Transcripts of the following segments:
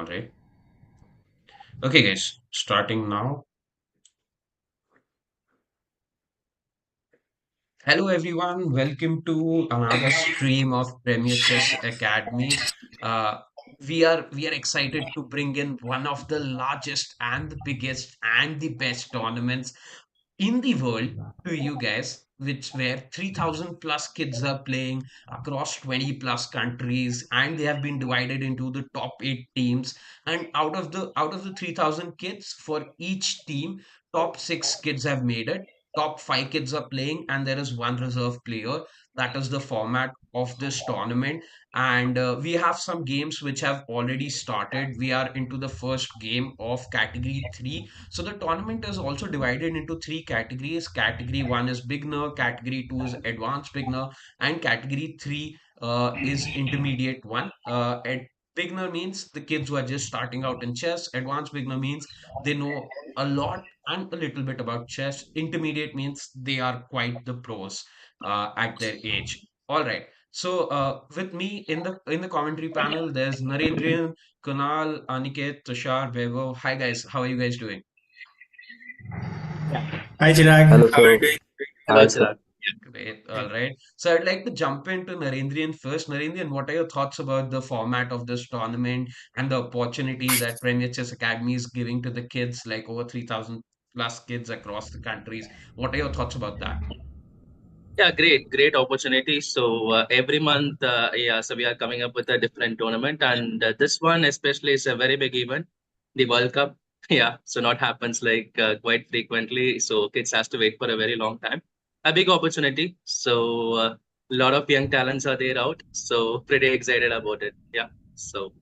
right. Okay, guys, starting now. Hello, everyone. Welcome to another stream of Premier Chess Academy. Uh, we are excited to bring in one of the largest and the biggest and the best tournaments in the world to you guys, which where 3,000 plus kids are playing across 20 plus countries, and they have been divided into the top 8 teams. And out of the 3,000 kids, for each team, top 6 kids have made it. Top 5 kids are playing, and there is one reserve player. That is the format of this tournament. And we have some games which have already started. We are into the first game of category 3. So the tournament is also divided into 3 categories. Category 1 is beginner, category 2 is advanced beginner, and category 3 is intermediate one. Beginner means the kids who are just starting out in chess. Advanced beginner means they know a lot and a little bit about chess. Intermediate means they are quite the pros at their age. All right. So with me in the commentary panel, there's Narendran, Kunal, Aniket, Tushar, Vaibhav. Hi guys, how are you guys doing? Hi Chirag, Hello, how are you sir. doing? Hello, Hi, sir. Chirag. Great. All right. So I'd like to jump into Narendran first. Narendran, what are your thoughts about the format of this tournament and the opportunity that Premier Chess Academy is giving to the kids, like over 3,000 plus kids across the countries? What are your thoughts about that? Yeah, great opportunity. So every month, so we are coming up with a different tournament, and this one especially is a very big event, the World Cup. Yeah, so not happens like quite frequently. So kids has to wait for a very long time. A big opportunity. So a lot of young talents are there out. So pretty excited about it. Yeah. So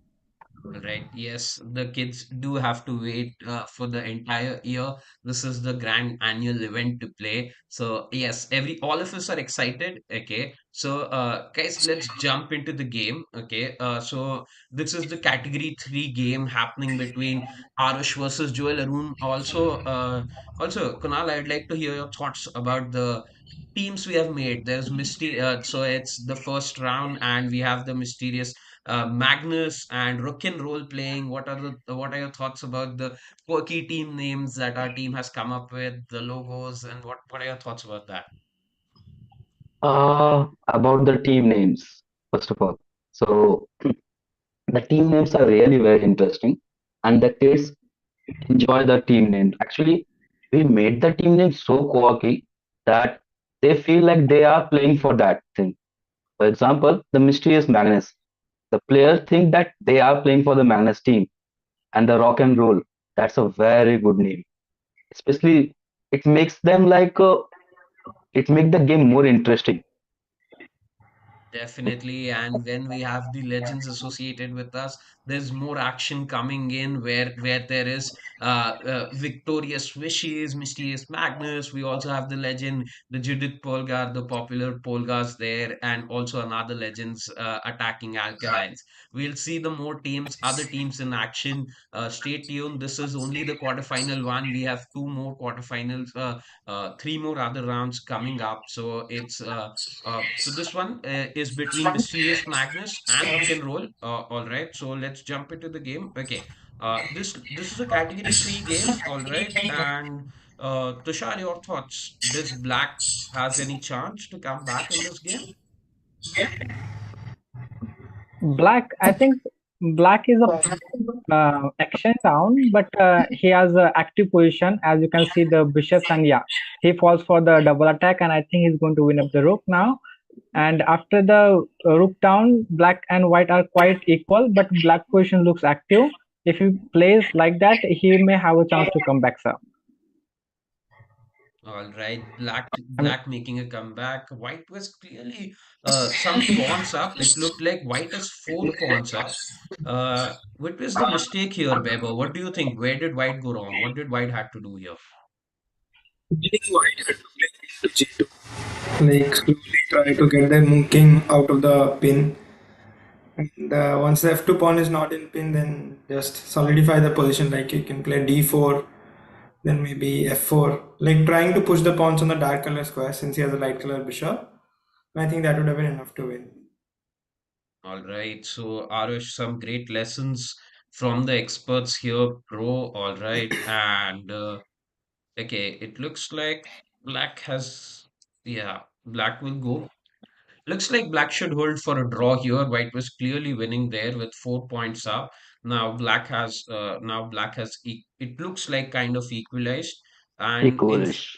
Right. Yes, the kids do have to wait for the entire year. This is the grand annual event to play. So yes, every all of us are excited. Okay. So guys, let's jump into the game. Okay. So this is the category 3 game happening between Arush versus Joel Arun. Also, Kunal, I'd like to hear your thoughts about the teams we have made. There's so it's the first round, and we have the mysterious Magnus and Rook and Roll playing. What are your thoughts about the quirky team names that our team has come up with, the logos, and what are your thoughts about that? About the team names, first of all. So, the team names are really very interesting, and the kids enjoy the team names. Actually, we made the team names so quirky that they feel like they are playing for that thing. For example, the mysterious Magnus. The players think that they are playing for the Magnus team, and the rock and roll. That's a very good name. Especially, it makes them like it make the game more interesting. Definitely, and when we have the legends associated with us, there's more action coming in where there is victorious wishes, mysterious Magnus. We also have the legend, the Judith Polgar, the popular Polgars there, and also another legends attacking ALEKHINEs. We'll see the more teams, other teams in action. Stay tuned. This is only the quarterfinal one. We have two more quarterfinals, three more other rounds coming up. So so this one is between Mysterious Magnus and Rook and Roll. All right, so let's jump into the game. Okay, this is a category 3 game. All right, and Tushar, your thoughts? Does Black has any chance to come back in this game? Black, I think Black is a action down, but he has a active position. As you can see, the bishop and yeah, he falls for the double attack, and I think he's going to win up the rook now. And after the rook down, black and white are quite equal, but black position looks active. If he plays like that, he may have a chance to come back, sir. All right, Black I mean, Black making a comeback. White was clearly some pawns up. It looked like White has 4 pawns up. What was the mistake here, Weber? What do you think? Where did White go wrong? What did White had to do here? I think white had to play G2. Like slowly try to get the king out of the pin. And once the f2 pawn is not in pin, then just solidify the position. Like you can play d4, then maybe f4. Like trying to push the pawns on the dark color square since he has a light color bishop. I think that would have been enough to win. All right, so Arush, some great lessons from the experts here, pro. All right. And okay, it looks like black has, yeah, black will go. Looks like black should hold for a draw here. White was clearly winning there with 4 points up. Now black has it looks like kind of equalized. And in Equalish.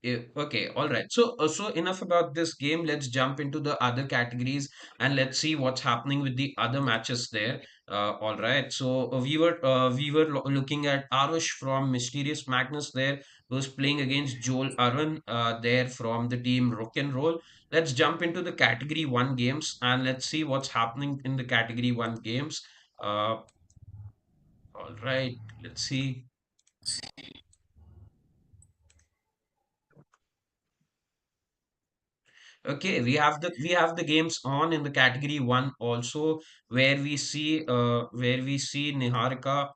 yeah, okay, all right. So enough about this game. Let's jump into the other categories and let's see what's happening with the other matches there. All right. So we were looking at Arush from Mysterious Magnus there, who's playing against Joel Arun there from the team Rock and Roll. Let's jump into the category one games and let's see what's happening in the category one games. Uh, all right. Let's see. Okay, we have the games on in the category one also, where we see Niharika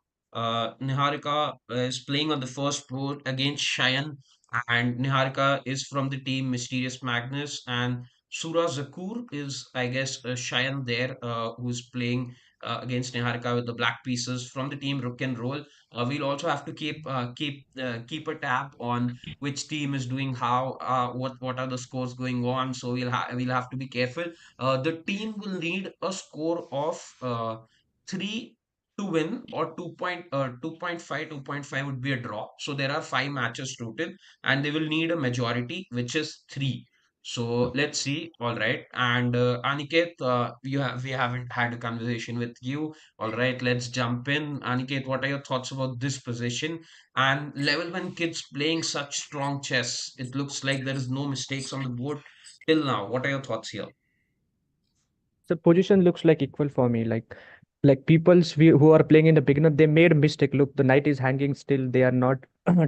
is playing on the first board against Shayan, and Niharika is from the team Mysterious Magnus, and Sura Zakur is, I guess, Shayan there, who's playing against Niharika with the black pieces from the team Rook and Roll. We'll also have to keep a tab on which team is doing how, what are the scores going on. So we'll have to be careful. The team will need a score of 3 to win, or 2.5 would be a draw. So there are 5 matches total, and they will need a majority, which is 3. So let's see. All right. And Aniket, we haven't had a conversation with you. All right, let's jump in. Aniket, what are your thoughts about this position? And level 1 kids playing such strong chess. It looks like there is no mistakes on the board till now. What are your thoughts here? The position looks like equal for me. Like who are playing in the beginner, they made a mistake. Look, the knight is hanging still. They are not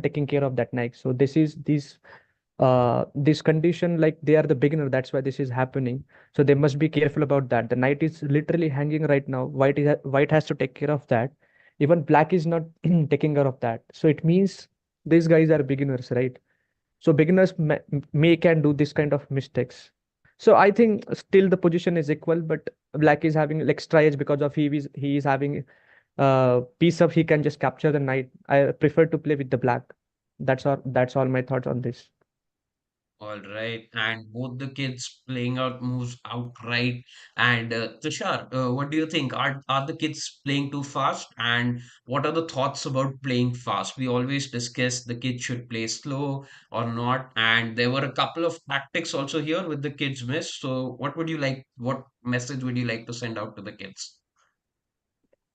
taking care of that knight. So this condition, like they are the beginner. That's why this is happening. So they must be careful about that. The knight is literally hanging right now. White has to take care of that. Even black is not taking care of that. So it means these guys are beginners, right? So beginners may can do this kind of mistakes. So I think still the position is equal, but black is having like extra edge because of he is having piece of he can just capture the knight. I prefer to play with the black. That's all my thoughts on this. All right, and both the kids playing out moves outright. And Tushar, what do you think? Are the kids playing too fast? And what are the thoughts about playing fast? We always discuss the kids should play slow or not. And there were a couple of tactics also here with the kids miss. So what message would you like to send out to the kids?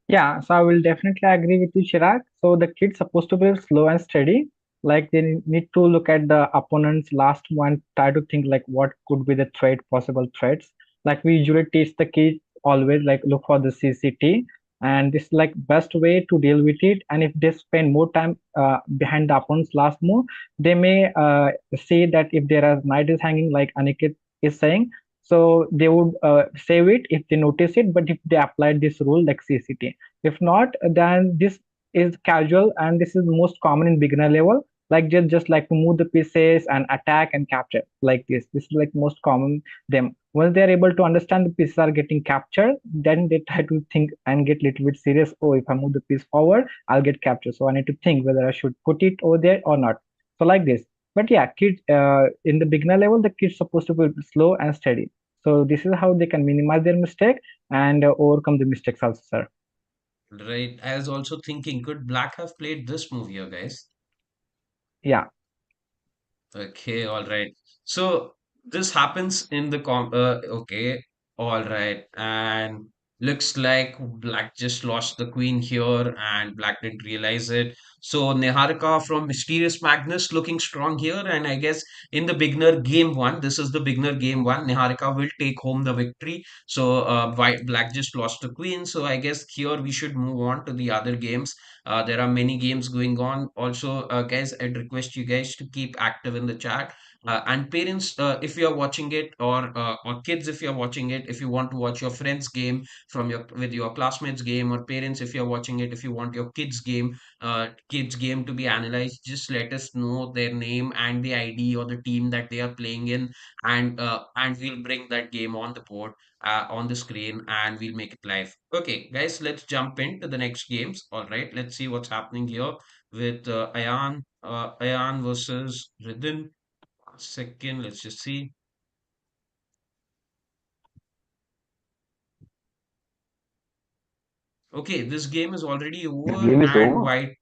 Yeah, so I will definitely agree with you, Chirag. So the kid's supposed to be slow and steady. Like they need to look at the opponent's last one, try to think like what could be the possible threats. Like we usually teach the kids always like look for the CCT, and this is like best way to deal with it. And if they spend more time behind the opponent's last move, they may say that if there are knight is hanging, like Aniket is saying, so they would save it if they notice it. But if they applied this rule like CCT, if not, then this is casual, and this is most common in beginner level. Like just like to move the pieces and attack and capture like this. This is like most common them. Once they are able to understand the pieces are getting captured, then they try to think and get little bit serious. Oh, if I move the piece forward, I'll get captured. So I need to think whether I should put it over there or not. So like this. But yeah, kids in the beginner level, the kids supposed to be slow and steady. So this is how they can minimize their mistake and overcome the mistakes also, sir. Right. I was also thinking, could Black have played this move here, guys? Yeah. Okay, all right. So this happens in the okay, all right. And looks like Black just lost the queen here, and Black didn't realize it. So Niharika from Mysterious Magnus looking strong here, and I guess in the beginner game one, this is the beginner game one, Niharika will take home the victory. So Black just lost the queen. So I guess here we should move on to the other games. There are many games going on. Also, guys, I'd request you guys to keep active in the chat. And parents, if you are watching it, or kids, if you are watching it, if you want to watch your friend's game from your with your classmates game, or parents, if you are watching it, if you want your kids game to be analyzed, just let us know their name and the ID or the team that they are playing in, and we'll bring that game on the board, on the screen, and we'll make it live. Okay, guys, let's jump into the next games. All right, let's see what's happening here with Ayan versus Ridin. Second, let's just see. Okay, this game is already The over, game is and over. white.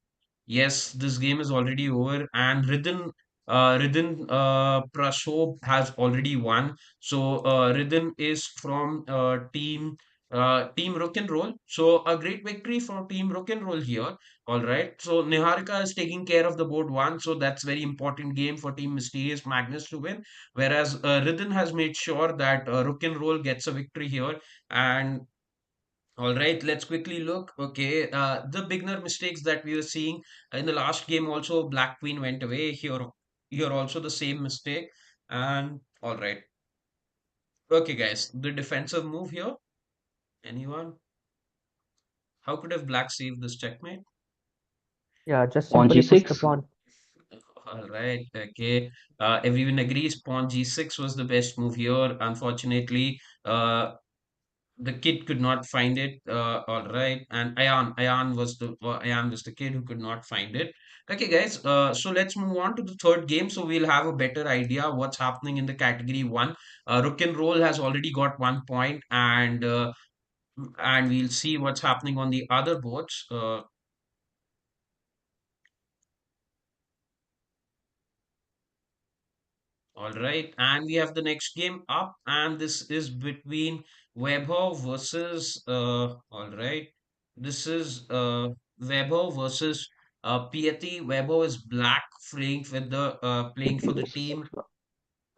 Yes, this game is already over, and Ridin Prashob has already won. So Ridin is from Team Rook and Roll. So a great victory for Team Rook and Roll here. All right. So Niharika is taking care of the board one, so that's very important game for Team Mysterious Magnus to win. Whereas Ridin has made sure that Rook and Roll gets a victory here, and all right, let's quickly look. Okay, the beginner mistakes that we were seeing in the last game also, Black Queen went away. Here also the same mistake. And all right. Okay, guys, the defensive move here. Anyone? How could have Black saved this checkmate? Yeah, just On simply push the G6. pawn. All right, okay. Everyone agrees pawn G6 was the best move here. Unfortunately, the kid could not find it. All right, and Ayan was the kid who could not find it. Okay, guys. So let's move on to the third game. So we'll have a better idea what's happening in the category one. Rook and Roll has already got 1 point, and we'll see what's happening on the other boards. All right, and we have the next game up, and this is between Weber versus all right, this is Weber versus Piety. Weber is black, playing for the team.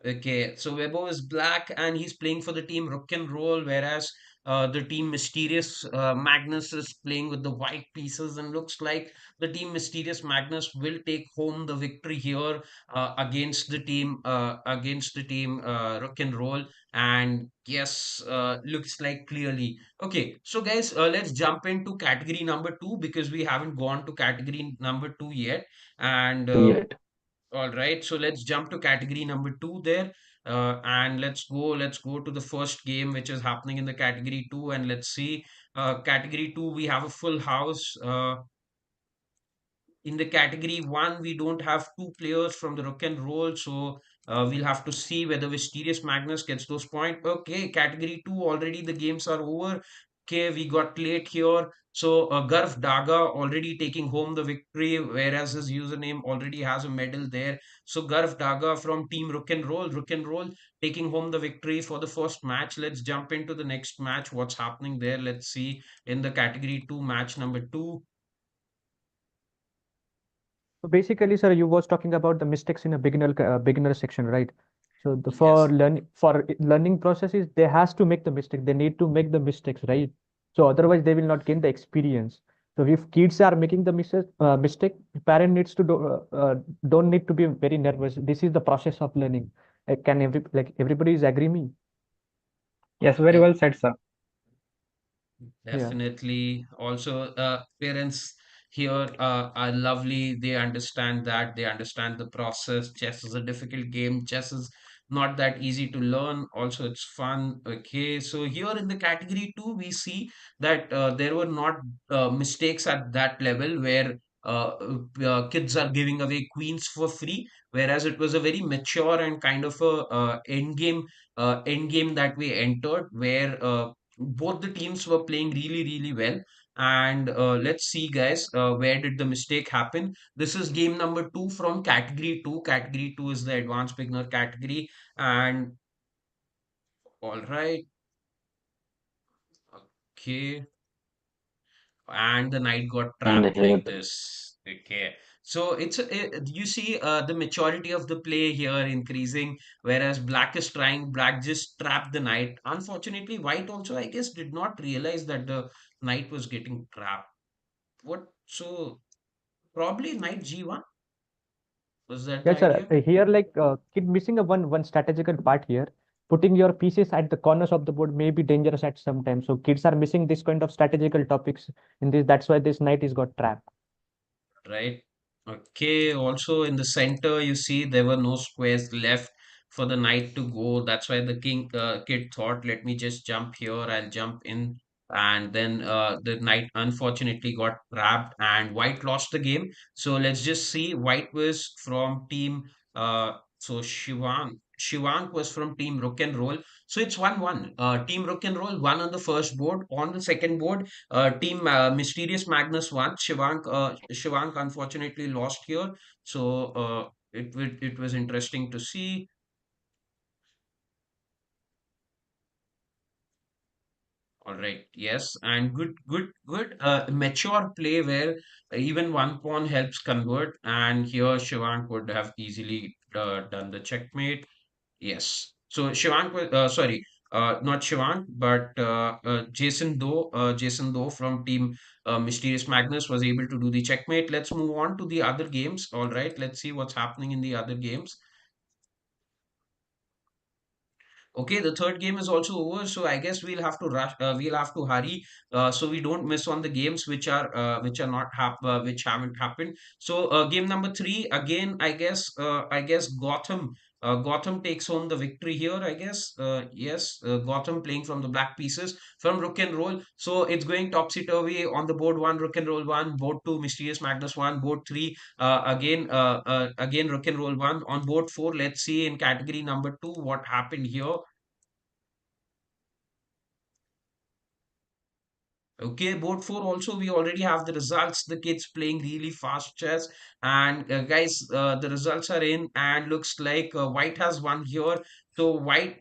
Okay, so Webo is black and he's playing for the team Rook and Roll, whereas the team Mysterious Magnus is playing with the white pieces, and looks like the team Mysterious Magnus will take home the victory here against the team Rook and Roll. And yes, looks like clearly. Okay, so guys, let's jump into category number two because we haven't gone to category number two yet. And Yet. all right, so let's jump to category number two there, and let's go to the first game which is happening in the category two, and let's see. Category two, we have a full house. In the category one, we don't have two players from the rock and roll, so we'll have to see whether Mysterious Magnus gets those points. Okay, category two, already the games are over. Okay, we got late here. So Garv Daga already taking home the victory, whereas his username already has a medal there. So Garv Daga from Team Rook and Roll taking home the victory for the first match. Let's jump into the next match. What's happening there? Let's see in the category two, match number two. So basically, sir, you was talking about the mistakes in a beginner section, right? So the Yes. for learning processes, they has to make the mistake. They need to make the mistakes, right? So otherwise, they will not gain the experience. So if kids are making the mistake, parent needs to don't need to be very nervous. This is the process of learning. Can everybody is agree me? Yes, very well said, sir. Yeah. Definitely. Also, parents here are lovely. They understand that. They understand the process. Chess is a difficult game. Chess is not that easy to learn. Also, it's fun. Okay. So here in the category two, we see that there were not mistakes at that level where kids are giving away queens for free, whereas it was a very mature and kind of a end game that we entered where both the teams were playing really, really well. And let's see, guys, where did the mistake happen? This is game number two from category two. Category two is the advanced beginner category. And all right, okay. And the knight got And trapped here like this. Okay. So you see the maturity of the play here increasing, whereas black is trying, black just trapped the knight. Unfortunately, white also, I guess, did not realize that the knight was getting trapped. What? So probably knight G1. Was that the Yes, sir. idea? Here, like, keep missing a one strategical part here. Putting your pieces at the corners of the board may be dangerous at some time. So kids are missing this kind of strategical topics in this. That's why this knight is got trapped. Right. Okay. Also in the center, you see there were no squares left for the knight to go. That's why the kid thought, let me just jump here. I'll jump in. And then the knight unfortunately got trapped and white lost the game. So let's just see. White was from team so Shivang was from team Rook and Roll. So it's 1-1. Team Rook and Roll won on the first board. On the second board, team Mysterious Magnus won. Shivank unfortunately lost here. So it was interesting to see. All right, yes, and good mature play where even one pawn helps convert, and here Shivank would have easily done the checkmate. Yes. So Shivank was sorry, not Shivank, but Jason Do from team Mysterious Magnus was able to do the checkmate. Let's move on to the other games. All right, let's see what's happening in the other games. Okay, the third game is also over, so I guess we'll have to rush. We'll have to hurry, so we don't miss on the games which are not which haven't happened. So game number three again. I guess Gotham takes home the victory here. I guess yes, Gotham playing from the black pieces from Rook and Roll. So it's going topsy turvy on the board one, Rook and Roll one, board two, Mysterious Magnus one, board three. Again Rook and Roll one on board four. Let's see in category number two what happened here. Okay, board four also we already have the results. The kids playing really fast chess, and guys, the results are in, and looks like white has won here. So white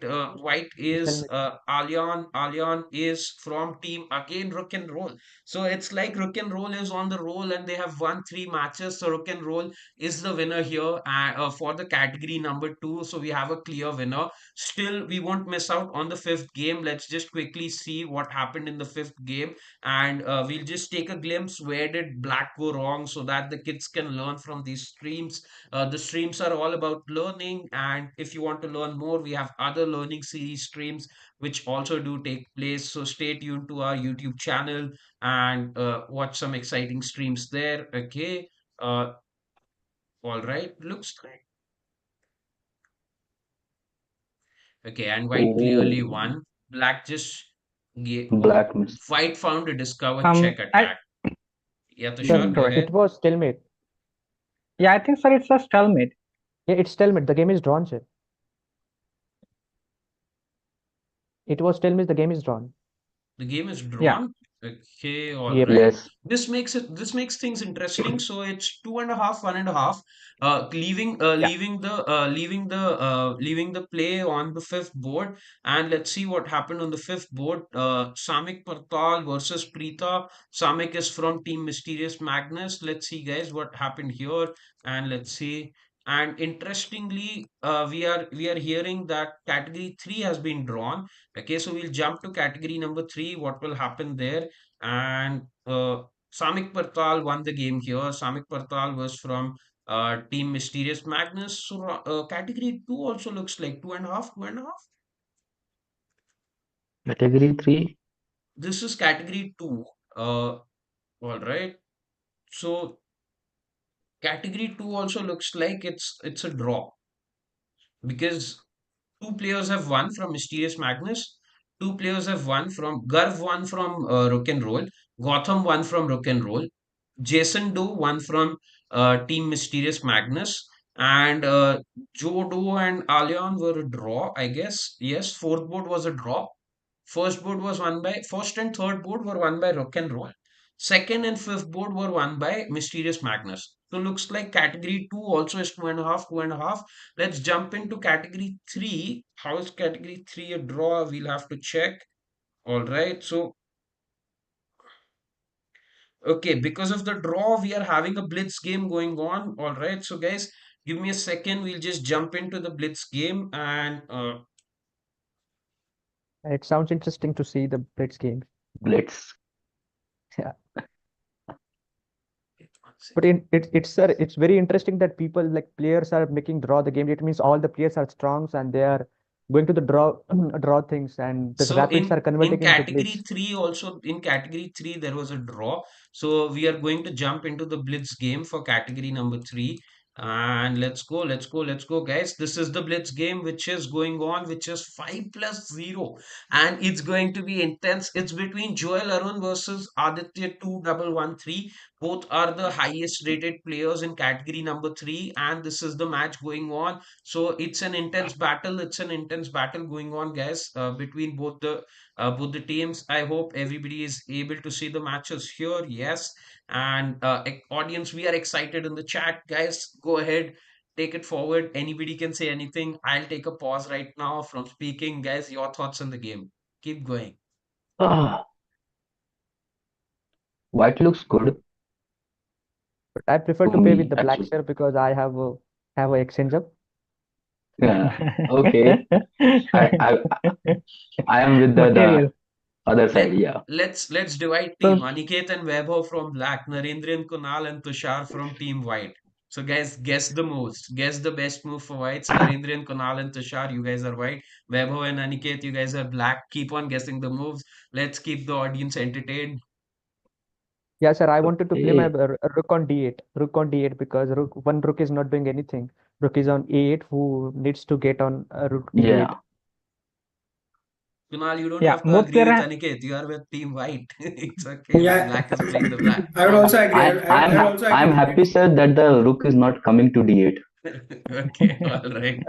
is Stalemate. Alyan is from team again Rook and Roll. So it's like Rook and Roll is on the roll, and they have won three matches. So Rook and Roll is the winner here for the category number two. So we have a clear winner. Still, we won't miss out on the fifth game. Let's just quickly see what happened in the fifth game, and we'll just take a glimpse where did black go wrong so that the kids can learn from these streams. The streams are all about learning, and if you want to learn more, we have other learning series streams which also do take place. So stay tuned to our YouTube channel and watch some exciting streams there. Okay. uh, all right, looks like okay, and white clearly Oh, won. Black just gave, oh, black miss. white found a discover check I attack. Yeah, Sir, Tushar, mm, go it ahead. was stalemate. yeah, I think sir, it's a stalemate. Yeah, it's stalemate. The game is drawn, sir. It was stalemate. The game is drawn. The game is Yeah, drawn. Okay, all Yep. right. Yes. This makes things interesting. So it's two and a half, one and a half. yeah. Leaving the play on the fifth board, and let's see what happened on the fifth board. Samik Partal versus Preeta. Samik is from Team Mysterious Magnus. Let's see, guys, what happened here, and let's see. And interestingly, we are hearing that category three has been drawn. Okay, so we'll jump to category number three. What will happen there? And Samik Partal won the game here. Samik Partal was from Team Mysterious Magnus. So category two also looks like two and a half, two and a half. Category 3. This is category two. All right. So category two also looks like it's a draw because two players have won from Mysterious Magnus. Two players have won from Garv won from Rook and Roll. Gotham won from Rook and Roll. Jason Doe won from Team Mysterious Magnus. And Joe Doe and Allian were a draw, I guess. Yes, fourth board was a draw. First and third board were won by Rock and Roll. Second and fifth board were won by Mysterious Magnus. So looks like category two also is two and a half, two and a half. Let's jump into category three. How is category three a draw? We'll have to check. All right. So okay, because of the draw, we are having a blitz game going on. All right. So guys, give me a second. We'll just jump into the blitz game and It sounds interesting to see the Blitz game. Blitz. Yeah. But it's very interesting that people like players are making draw the game. It means all the players are strong and they are going to the draw draw things, and the So rapids are in converting into category blitz. three also, in category three there was a draw. So we are going to jump into the blitz game for category number three. And let's go, guys. This is the blitz game which is going on, which is 5+0, and it's going to be intense. It's between Joel Arun versus Aditya 2113. Both are the highest rated players in category number three, and this is the match going on. So it's an intense battle. It's an intense battle going on, guys, between both the teams. I hope everybody is able to see the matches here. Yes, and audience, we are excited in the chat, guys. Go ahead, take it forward. Anybody can say anything. I'll take a pause right now from speaking, guys. Your thoughts on the game. Keep going. Ah, white looks good But I prefer to to play with me, the black actually. share because I have a exchange up. Yeah. Okay. I I am with the Material. other Let side. Yeah. let's divide So team. Aniket and Vaibhav from black, Narendra and Kunal and Tushar from team white. So guys, guess the moves. Guess the best move for whites. Narendra and Kunal and Tushar, you guys are white. Vaibhav and Aniket, you guys are black. Keep on guessing the moves. Let's keep the audience entertained. Yeah, sir. I wanted to play my Okay. rook on d8. Rook on d8 because one rook is not doing anything. Rook is on a8 who needs to get on rook d8. Yeah. Kunal, you don't yeah, have to both agree player with have Aniket. You are with team white. It's okay. Yeah, Black is playing the black. I would also agree. I I would also agree I'm with happy, it. sir, that the rook is not coming to d8. Okay, all right.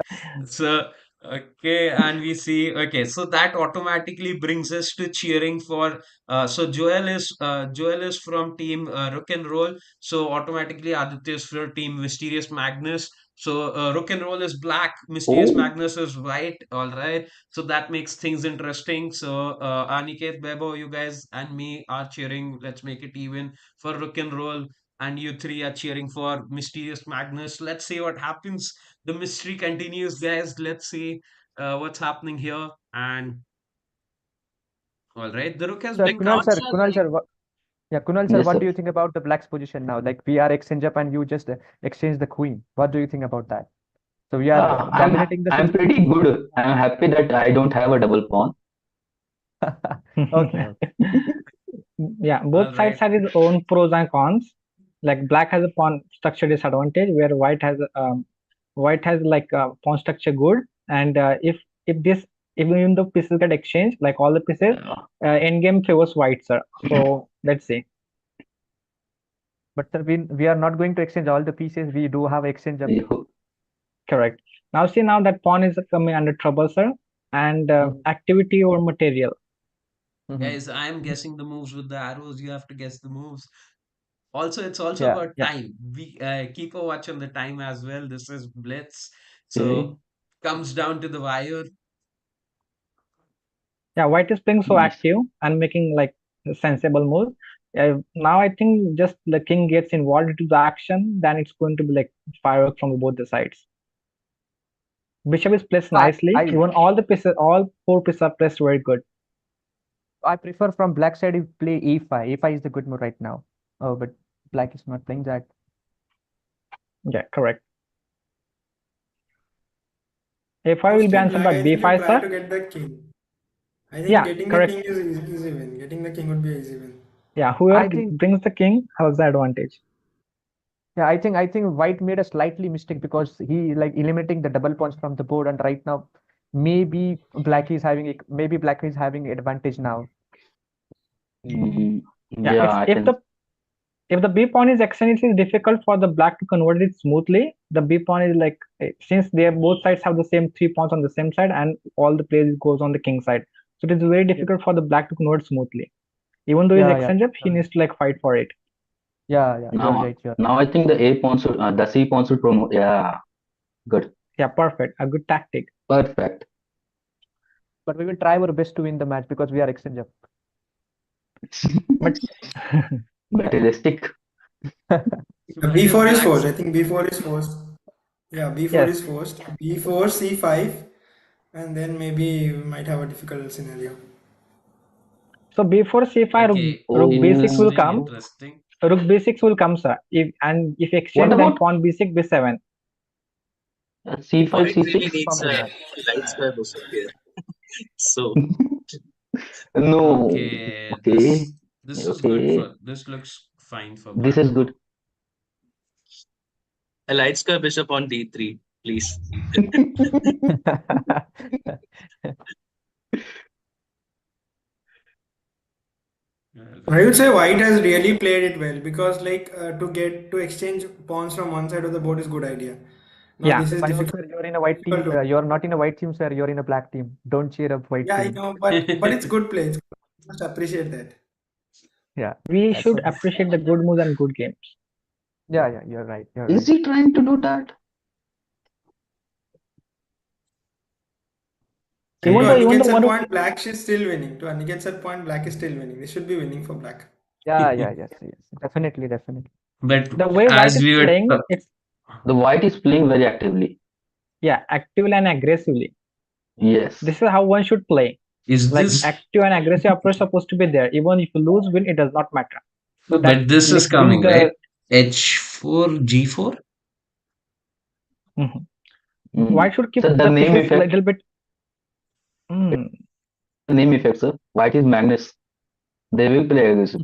So, okay, and we see, okay, so that automatically brings us to cheering for, so Joel is from team Rook and Roll, so automatically Aditya is from team Mysterious Magnus. So, Rook and Roll is black, Mysterious Oh, Magnus is white, all right. So that makes things interesting. So, Aniket, Bebo, you guys and me are cheering. Let's make it even for Rook and Roll, and you three are cheering for Mysterious Magnus. Let's see what happens. The mystery continues, guys. Let's see what's happening here. And all right, the rook has So been captured. Kunal sir, yeah, Kunal sir, yes, what sir. do you think about the black's position now? Like we are exchange up and you just exchange the queen. What do you think about that? So we are dominating the I'm system. pretty good. I'm happy that I don't have a double pawn. Okay, okay. yeah, All both sides right. have its own pros and cons. Like black has a pawn structure disadvantage, where white has like a pawn structure good. And if this even the pieces get exchanged, like all the pieces, Yeah. endgame favors white, sir. So let's see. But sir, we are not going to exchange all the pieces. We do have exchange up. You- Correct. Now see, now that pawn is coming under trouble, sir. And Mhm, activity or material. mhm. Guys, I'm guessing the moves with the arrows. You have to guess the moves. Also, it's also Yeah. about Yeah. time. We keep a watch on the time as well. This is Blitz. Okay. So comes down to the wire. Yeah, white is playing so Nice. active and making like sensible moves. Now I think just the king gets involved into the action, then it's going to be like firework from both the sides. Bishop is placed I nicely. I Even all the pieces, all four pieces are placed very good. I prefer from black side you play e5. E5 is the good move right now. Oh, but black is not playing that. Yeah, correct. A5 will be Mostly answered black, by I think, will B5, try sir. to get the king. I think Yeah, getting the correct. king is easy win. Getting the king would be easy win. Yeah, I whoever think brings the king has the advantage. yeah, I think white made a slightly mistake because he like eliminating the double pawns from the board, and right now maybe black is having advantage now. Mm, Yeah, yeah, it's I think. if the B pawn is extended, it is difficult for the black to convert it smoothly. The B pawn is like since they both sides have the same three pawns on the same side, and all the plays goes on the king side, so it is very Yeah, difficult for the black to convert smoothly. Even though he's yeah, extended, he sure. needs to like fight for it. Yeah. You're Now, right. You're right. now I think the A pawn should, the C pawn should promote. Yeah, good, Yeah, perfect. A good tactic. perfect. But we will try our best to win the match because we are exchange up. But Materialistic. B4 is Blacks. forced. I think B4 is forced. Yeah, B4 yes, is forced. B4, C5, and then maybe we might have a difficult scenario. so before C5, Okay, rook B6 will Oh, interesting, come. interesting. Rook b6 will come, sir. If What exchange, then about pawn b6, b7. C5, White really C6? needs Something like a that. light square bishop here. So No. Okay, Okay. this is good Okay. for this looks fine for This black is now. good. a light square bishop on d3, please. I would say white has really played it well because like to exchange pawns from one side of the board is good idea. Now Yeah. this is Baiwab sir, you're in a white difficult team. to You're not in a white team, sir. You're in a black team. Don't cheer up white yeah, I team. know, but it's good play. It's good. Must appreciate that. Yeah, We that's should what. appreciate the good moves and good games. Yeah, yeah, you're right. You're Is right. he trying to do that? And to Even though, Okay. even Aniket's though one Rook, point, black is still winning. To Aniket's point, black is still winning. This should be winning for black. Yeah, yeah, yes, yes. Definitely, definitely. But the way white as is we were playing, it's The white is playing very actively. yeah, actively and aggressively. Yes. This is how one should play. is Like this active and aggressive approach supposed to be there. Even if you lose, win, it does not matter. So that but this is like brings coming, right? the H4, G4? Mhm. Mm. White should keep So the the name pieces effect, little bit. Mm, name effect, sir. White is MAGNUS. They will play aggressive.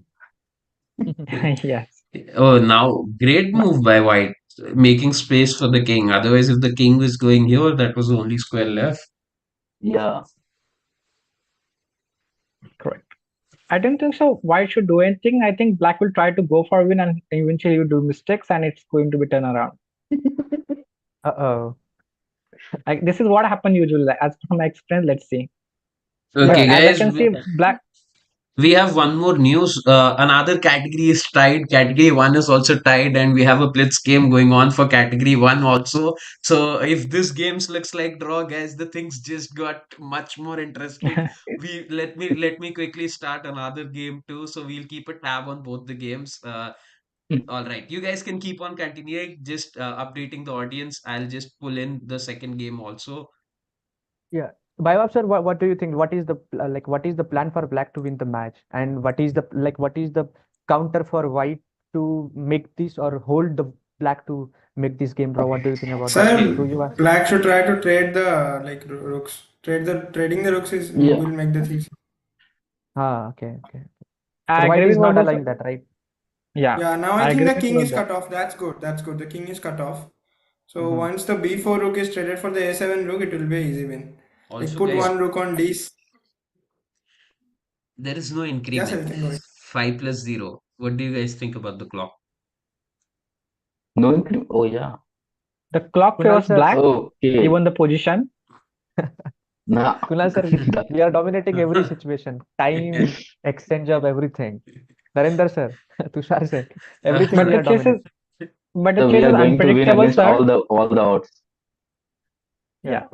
yes. Oh, now great But move by white, making space for the king. Otherwise, if the king was going here, that was the only square left. Yeah. correct. I don't think so. White should do anything. I think black will try to go for win and eventually you do mistakes and it's going to be turn around. Uh-oh. Like this is what happened usually. Like, as from my experience, let's see. But Okay, Yeah, as I guys, can see, black. we have one more news. Another category is tied. Category one is also tied, and we have a blitz game going on for category one also. So if this games looks like draw, guys, the things just got much more interesting. We let me quickly start another game too. So we'll keep a tab on both the games. All right, you guys can keep on continuing, just updating the audience. I'll just pull in the second game also. yeah. Baiwab sir, what do you think? What is the like? What is the plan for black to win the match? And what is the like? What is the counter for white to make this or hold the black to make this game draw? What do you think about that? Okay, Sir, Do you have? black should try to trade the like rooks. Trading the rooks is Yeah. will make the things. Ah, okay, okay. I But white agree is with not what allowing that, right? yeah, Yeah, now I I think agree the with king what is cut off. That's good. That's good. The king is cut off. So Mm-hmm. once the b4 rook is traded for the a7 rook, it will be an easy win. Like also, put guys, one rook on d. there is no Yes, sir, increment. you can go ahead. 5 plus 0. What do you guys think about the clock? No increment. Oh, yeah. the clock Kunal favors sir, black, Okay. even the position. Now, Kunal sir, the, we are dominating every situation. Time, exchange of everything. Narendra sir, Tushar sir, everything But we the are chess is dominating. but the so we chess are is going to win unpredictable, against sir. all the odds. Yeah. Yeah,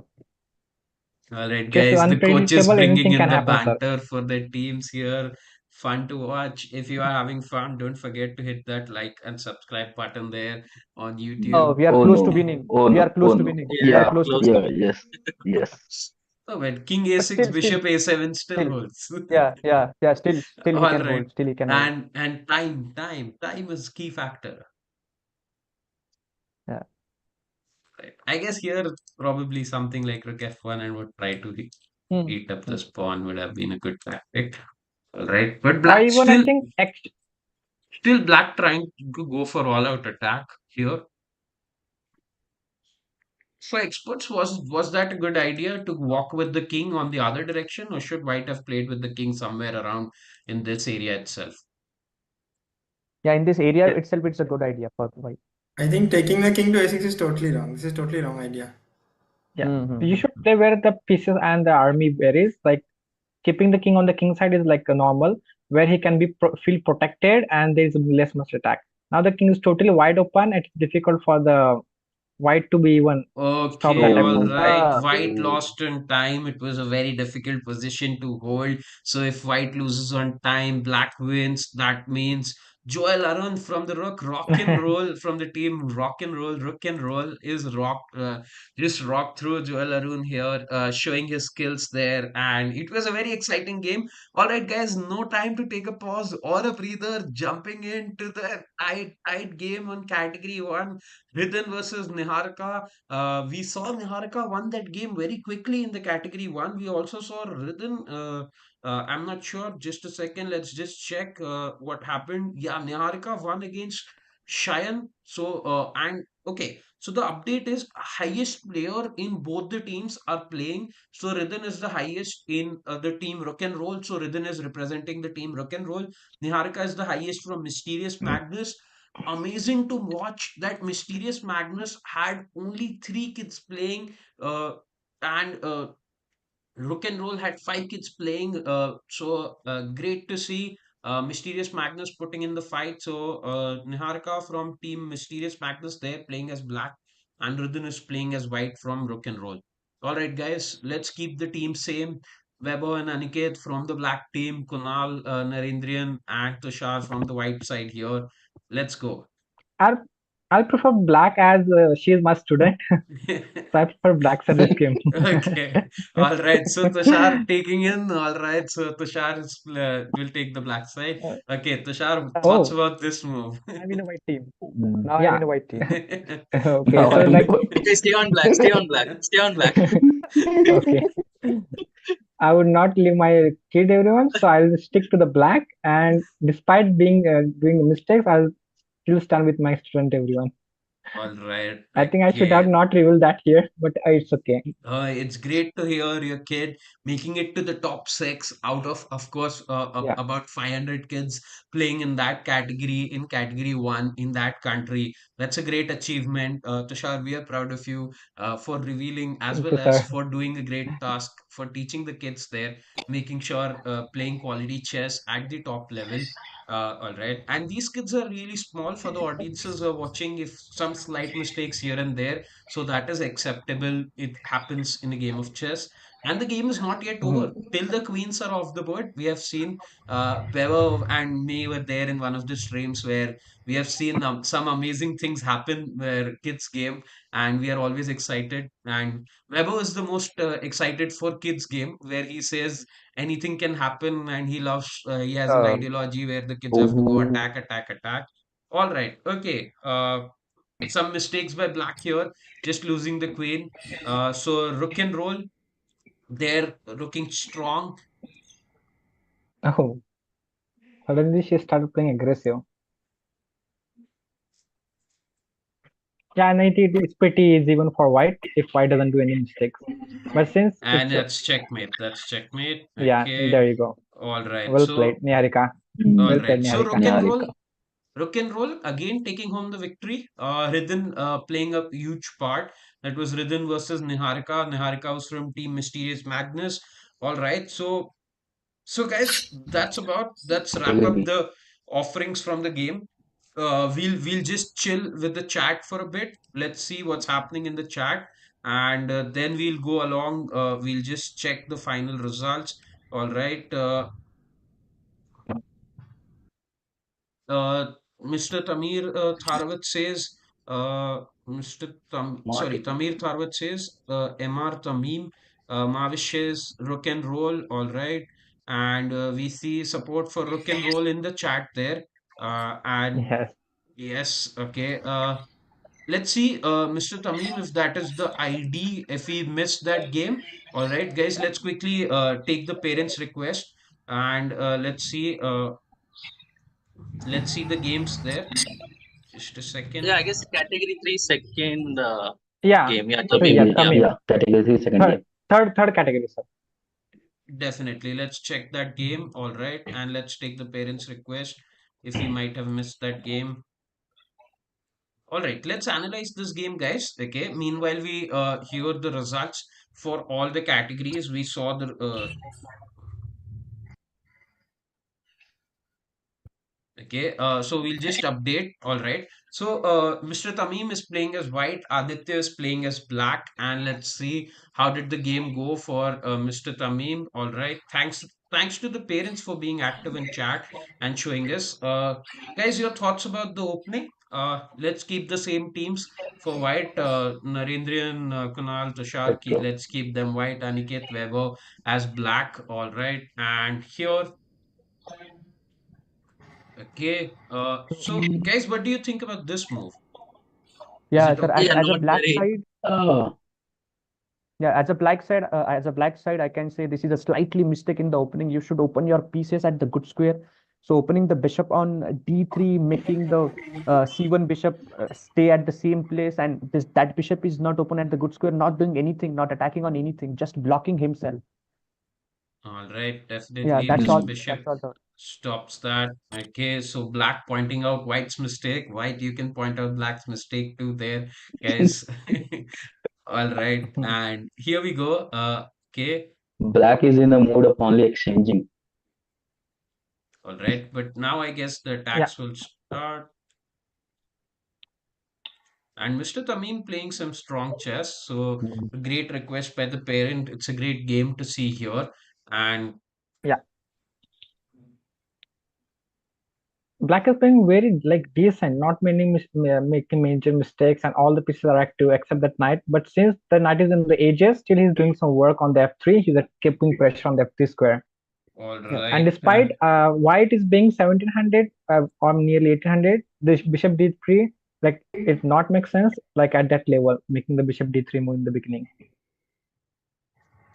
All right, chess is guys, the coach is unpredictable. bringing Anything in can the happen, sir. banter for the teams here. Fun to watch. If you are having fun, don't forget to hit that like and subscribe button there on Oh, YouTube. we are Oh close to no. winning. Oh We are no. Oh close to no. winning. We are Yeah, Yeah. close to close to winning. Yeah. winning. Yes. Yes. So when King But A6, still, Bishop A7 still still, holds. yeah, yeah, yeah. Still, he All can right, hold. Still, he can hold. and time is key factor. Yeah. Right. I guess here probably something like Rook F1 and would try to Hmm. eat up this pawn would have been a good tactic. All right, but Or black even I still think still black trying to go for all out attack here. So experts, was that a good idea to walk with the king on the other direction, or should white have played with the king somewhere around in this area itself? Yeah, in this area Yeah. itself, it's a good idea for white. I think taking the king to a6 is totally wrong. This is totally wrong idea. yeah, you should Mm-hmm. play where the pieces and the army varies. Like keeping the king on the king side is like a normal, where he can be feel protected and there is less much attack. Now the king is totally wide open. It's difficult for the white to be even stop the Okay, attack all from black. right. Ah, White Oh. lost on time. It was a very difficult position to hold. So if white loses on time, black wins. That means Joel Arun from the Rock and Roll from the team Rock and Roll. Rook and Roll is just rock through Joel Arun here, showing his skills there. And it was a very exciting game. All right, guys, no time to take a pause or a breather. Jumping into the tight game on category one, Ridhan versus Niharika. We saw Niharika won that game very quickly in the category one. We also saw Ridhan. I'm not sure. Just a second. Let's just check what happened. Yeah, Niharika won against Cheyenne. So, and okay. So the update is highest player in both the teams are playing. So Ridhan is the highest in the team Rock and Roll. So Ridhan is representing the team Rock and Roll. Niharika is the highest from Mysterious Magnus. Amazing to watch that Mysterious Magnus had only three kids playing. And Rook and Roll had five kids playing, great to see Mysterious Magnus putting in the fight. So Niharika from Team Mysterious Magnus there playing as black, and Rudin is playing as white from Rook and Roll. All right, guys, let's keep the team same. Weber and Aniket from the black team, Kunal, Narendrian, and Tushar from the white side here. Let's go. I'll I'll prefer black as she is my student, so I prefer black for this game. Okay. All right. So Tushar taking in. All right. So Tushar will take the black side. Okay. Tushar, thoughts Oh, about this move? I'm in a white team. Mm. Now I'm yeah. in a white team. Okay, Now so I'm like, Okay, stay on black. Stay on black. Stay on black. okay, I would not leave my kid everyone, so I'll stick to the black. And despite being doing mistakes, I'll still stand with my student everyone. All right. I think I should have Okay. not revealed that here, but it's okay. It's great to hear your kid making it to the top six out of course, Yeah, about 500 kids playing in that category, in category one in that country. That's a great achievement. Tushar, we are proud of you for revealing as thank you, well as sir. for doing a great task for teaching the kids there, making sure playing quality chess at the top level. All right. And these kids are really small for the audiences who are watching. If some slight mistakes here and there, so that is acceptable. It happens in a game of chess. And the game is not yet over. Mhm. Till the queens are off the board, we have seen Bevo and me were there in one of the streams where we have seen some amazing things happen where kids game, and we are always excited. And Weber is the most excited for kids game where he says anything can happen, and he loves, he has an Um, ideology where the kids have to go Oh, attack, attack, attack. All right, okay. Some mistakes by black here, just losing the queen. So Rook and Roll, they're looking strong. Oh, suddenly she started playing aggressive. Yeah, and it's pretty easy even for white if white doesn't do any mistakes. But since And it's that's checkmate. That's checkmate. yeah, Okay. there you go. All right. Well played, So, Niharika. all Well mm, played, right. So Niharika. Niharika. Rook and Roll again taking home the victory. Ridhan playing a huge part. That was Ridhan versus Niharika. Niharika was from Team Mysterious Magnus. All right. So guys, that's wrap up Really. the offerings from the game. We'll just chill with the chat for a bit. Let's see what's happening in the chat, and then we'll go along. We'll just check the final results. All right. Uh, Mr. Tamir Tharwat says, Marty. Tamir Tharwat says, MR Tamim, Mavish says, Rook and Roll, all right. And we see support for Rook and Roll in the chat there. And Yes. yes, okay. Let's see, Mr. Tamim, if that is the ID, if we missed that game. All right, guys, let's quickly take the parents' request and let's see the games there. Just a Yeah, second. I guess category three second Yeah. game. Yeah, So yeah, Tamim. Yeah, Yeah. Tamim. yeah. Category second Third, game. third category, sir. Definitely. Let's check that game. All right. And let's take the parents' request if we might have missed that game. All right. Let's analyze this game, guys. Okay. Meanwhile, we hear the results for all the categories. We saw the okay, so we'll just update. All right. So, Mr. Tamim is playing as white, Aditya is playing as black, and let's see how did the game go for Mr. Tamim. All right. thanks to the parents for being active in chat and showing us. Guys, your thoughts about the opening? Let's keep the same teams for white. Narendran, Kunal, Tushar, Okay. let's keep them white. Aniket, Weber as black. All right. And here, okay. So guys, what do you think about this move? Is Yeah, it sir. okay? Yeah, As a not black very. side, Uh, yeah, as a black side, I can say this is a slightly mistake in the opening. You should open your pieces at the good square. So opening the bishop on d3, making the c1 bishop stay at the same place, and this that bishop is not open at the good square, not doing anything, not attacking on anything, just blocking himself. All right. Yeah, Definitely, that's this all. mm, bishop That's all. Sir. stops that. Okay, so black pointing out white's mistake. White, you can point out black's mistake too there, guys. All right, Mhm. and here we go. Okay, Black is in the mood of only exchanging. all right, but now I guess the Yeah, attacks will start. And Mr. Tamim playing some strong chess, so Mm. a great request by the parent. It's a great game to see here. And yeah. Black is playing very like decent, not making major mistakes, and all the pieces are active except that knight. But since the knight is in the edges, still he's doing some work on the f3. He's keeping pressure on the f3 square. all Yeah. And right, despite white is being 1700 or nearly 1800, the bishop d3, like it not make sense like at that level, making the bishop d3 move in the beginning.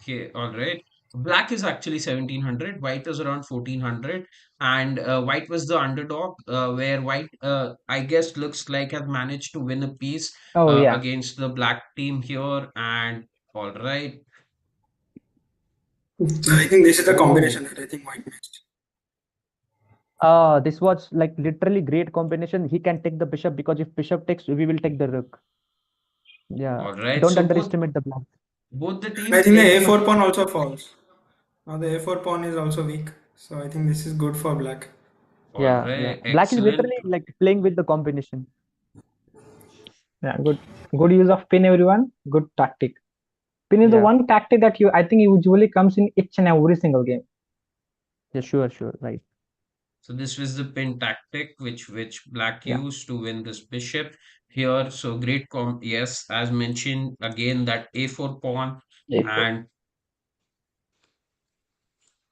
okay, all right. Black is actually 1700, white is around 1400, and white was the underdog, where white, I guess, looks like have managed to win a piece Oh yeah, against the black team here. And all right, I think this is the Oh, combination that I think white missed. this was like literally great combination. He can take the bishop because if bishop takes, we will take the rook. Yeah, all right. don't So both underestimate the black. both the I team think the playing a4 some. pawn also falls. Now the a4 pawn is also weak, so I think this is good for black. All Yeah, yeah. right, Black is excellent. literally like playing with the combination. yeah, good use of pin, everyone. Good tactic. Pin is the Yeah, one tactic that I think usually comes in each and every single game. yeah, sure, sure, right. So this was the pin tactic which black Yeah, used to win this bishop here. So great yes, as mentioned again that a4 pawn A4. and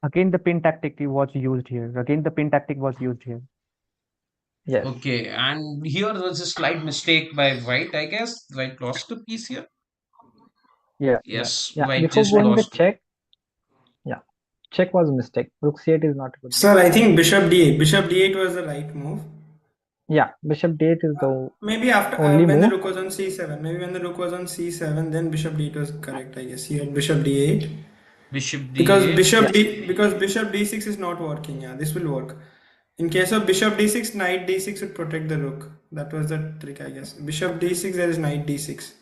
Again, the pin tactic was used here. Again, the pin tactic was used here. yes, okay, and here was a slight mistake by white, I guess. White lost the piece here. Yeah, yeah. Yes, yeah. white Before just going the lost. check, yeah, check was a mistake. Rook c8 is not a good move. Sir, I think bishop d8. Bishop d8 was the right move. Yeah, bishop d8 is the Maybe after only when the move. rook was on c7. Maybe when the rook was on c7, then bishop d8 was correct. I guess he had bishop d8 Bishop because d8. Yeah, bishop d6 is not working. Yeah, this will work. In case of bishop d6, knight d6 would protect the rook. That was the trick, I guess. Bishop d6, there is knight d6.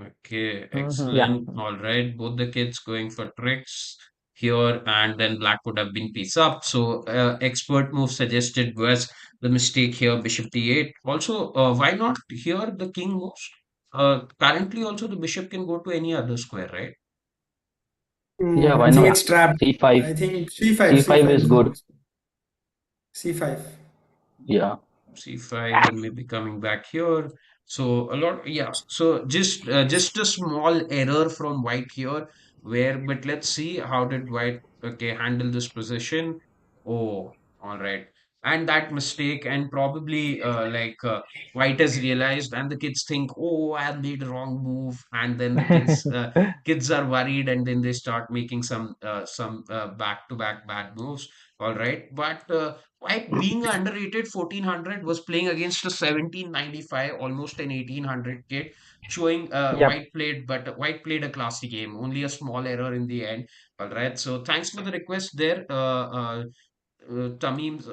Okay, Mm-hmm, yeah, excellent. mm-hmm. All right, both the kids going for tricks here, and then black would have been piece up. So, expert move suggested was the mistake here, bishop d8. Also, why not here the king moves? Currently, also the bishop can go to any other square, right? Yeah, why I think not? yeah, it's trapped. C5. I think c5, C5 c5 is is the good. most. c5. Yeah. C5 and maybe coming back here. So a lot, yeah. So just a small error from white here, where but let's see how did white okay handle this position. Oh, all right. And that mistake, and probably white has realized, and the kids think, oh, I have made a wrong move, and then the kids are worried, and then they start making some back-to-back bad moves. All right, but White, being an underrated 1400, was playing against a 1795, almost an 1800 kid, showing yep, White played a classy game. Only a small error in the end. All right. So thanks for the request there. Tamim's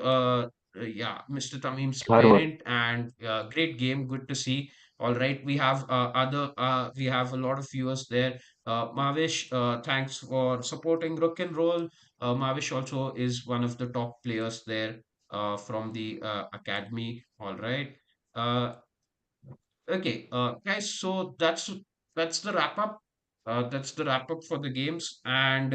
yeah, Mr. Tamim's Harvard. parent, and great game, good to see. All right, we have a lot of viewers there. Mavish, thanks for supporting Rook and Roll. Mavish also is one of the top players there from the academy. All right. Uh, okay, guys. So that's the wrap up. That's the wrap up for the games, and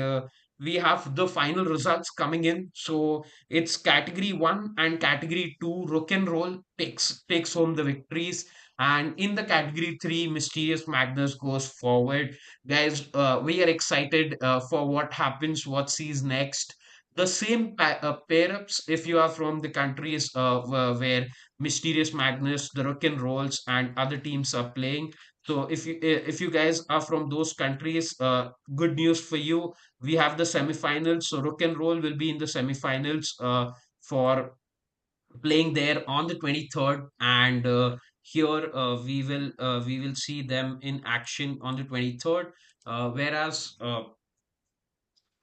we have the final results coming in. So it's category 1 and category 2, Rook and Roll takes home the victories. And in the category 3, Mysterious Magnus goes forward. Guys, we are excited for what happens, what sees next. The same pair ups, if you are from the countries where Mysterious Magnus, the Rook and Rolls, and other teams are playing. So if you guys are from those countries, good news for you. We have the semifinals. So Rook and Roll will be in the semifinals for playing there on the 23rd, and here we will see them in action on the 23rd.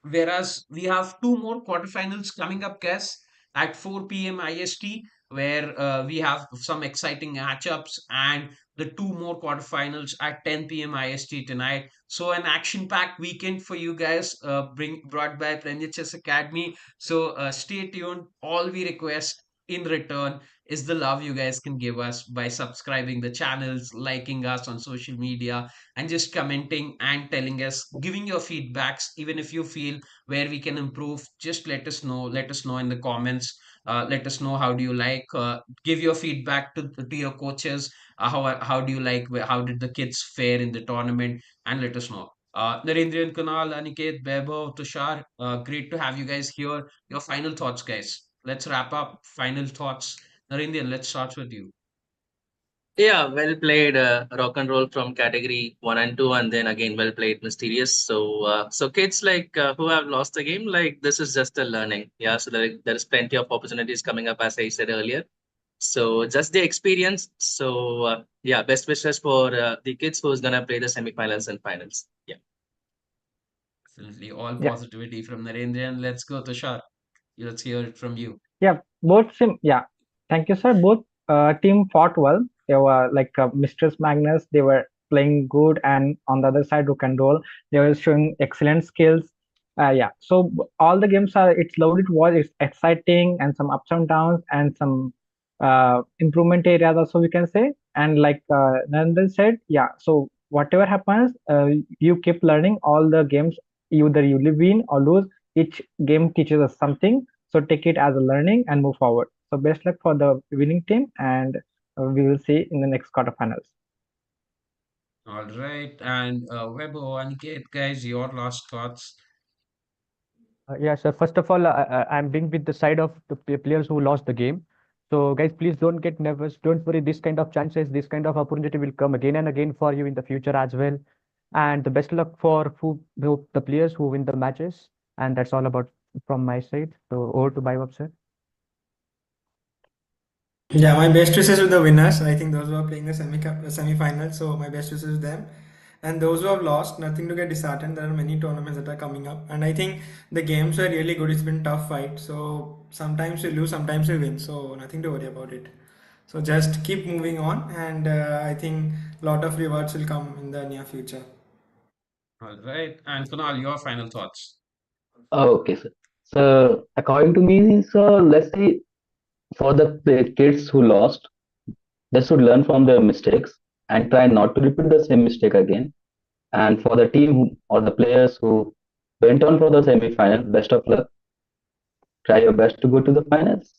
Whereas we have two more quarterfinals coming up, guys, at 4 p.m. IST, where we have some exciting matchups, and the two more quarterfinals at 10 p.m. IST tonight. So an action-packed weekend for you guys, brought by Premier Chess Academy. So stay tuned. All we request in return is the love you guys can give us by subscribing the channels, liking us on social media, and just commenting and telling us, giving your feedbacks. Even if you feel where we can improve, just let us know in the comments. Let us know how do you like, give your feedback to your coaches. How do you like, how did the kids fare in the tournament, and let us know. Narendra and Kunal, Aniket, Bebo, Tushar, great to have you guys here. Your final thoughts, guys. Let's wrap up. Final thoughts. Narendra, let's start with you. Yeah, well played, rock and roll from category 1 and 2, and then again well played, mysterious. So kids like who have lost the game, like this is just a learning. Yeah, so there's plenty of opportunities coming up, as I said earlier. So just the experience. So yeah, best wishes for the kids who's gonna play the semifinals and finals. Yeah. Definitely all Yeah, positivity from Narendra. And let's go, Tushar. Let's hear it from you. yeah, yeah. Thank you, sir. Both team fought well. They were like Mistress Magnus. They were playing good, and on the other side, Rook and Roll, they were showing excellent skills. Yeah. So all the games are. It's loaded. Was it's exciting and some ups and downs and some improvement areas also we can say. And like Nandan said, yeah. So whatever happens, you keep learning. All the games, either you win or lose. Each game teaches us something, so take it as a learning and move forward. So best luck for the winning team, and we will see in the next quarterfinals. All right. And Webo, Aniket, guys, your last thoughts. Yeah, sir. First of all, I'm being with the side of the players who lost the game. So, guys, please don't get nervous. Don't worry. This kind of chances, this kind of opportunity will come again and again for you in the future as well. And the best luck for the players who win the matches. And that's all about from my side. So, over to Bhaivab, sir. Yeah, my best wishes with the winners. I think those who are playing the semi-final, so my best wishes to them. And those who have lost, nothing to get disheartened. There are many tournaments that are coming up, and I think the games were really good. It's been tough fight. So sometimes we lose, sometimes we win. So nothing to worry about it. So just keep moving on, and I think a lot of rewards will come in the near future. All right. And Kunal, your final thoughts. Okay, sir. So according to me, so let's say for the kids who lost, they should learn from their mistakes and try not to repeat the same mistake again. And for the team or the players who went on for the semi-final, best of luck. Try your best to go to the finals.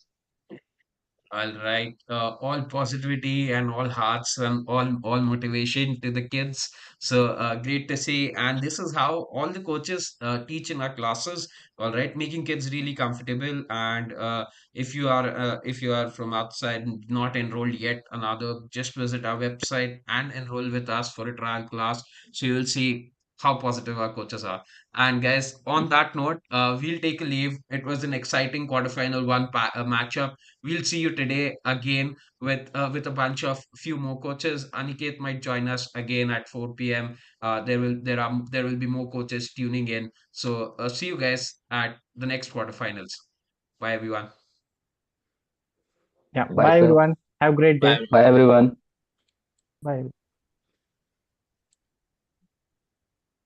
All right. All positivity and all hearts and all motivation to the kids. So great to see. And this is how all the coaches teach in our classes. All right, making kids really comfortable. And if you are from outside and not enrolled yet, another just visit our website and enroll with us for a trial class. So you will see how positive our coaches are. And guys, on that note, we'll take a leave. It was an exciting quarterfinal matchup. We'll see you today again with a bunch of few more coaches. Aniket might join us again at 4 p.m. There will be more coaches tuning in. So see you guys at the next quarterfinals. Bye everyone. Yeah. Bye, Bye sir. everyone. Have a great day. Bye. Bye, everyone. Bye.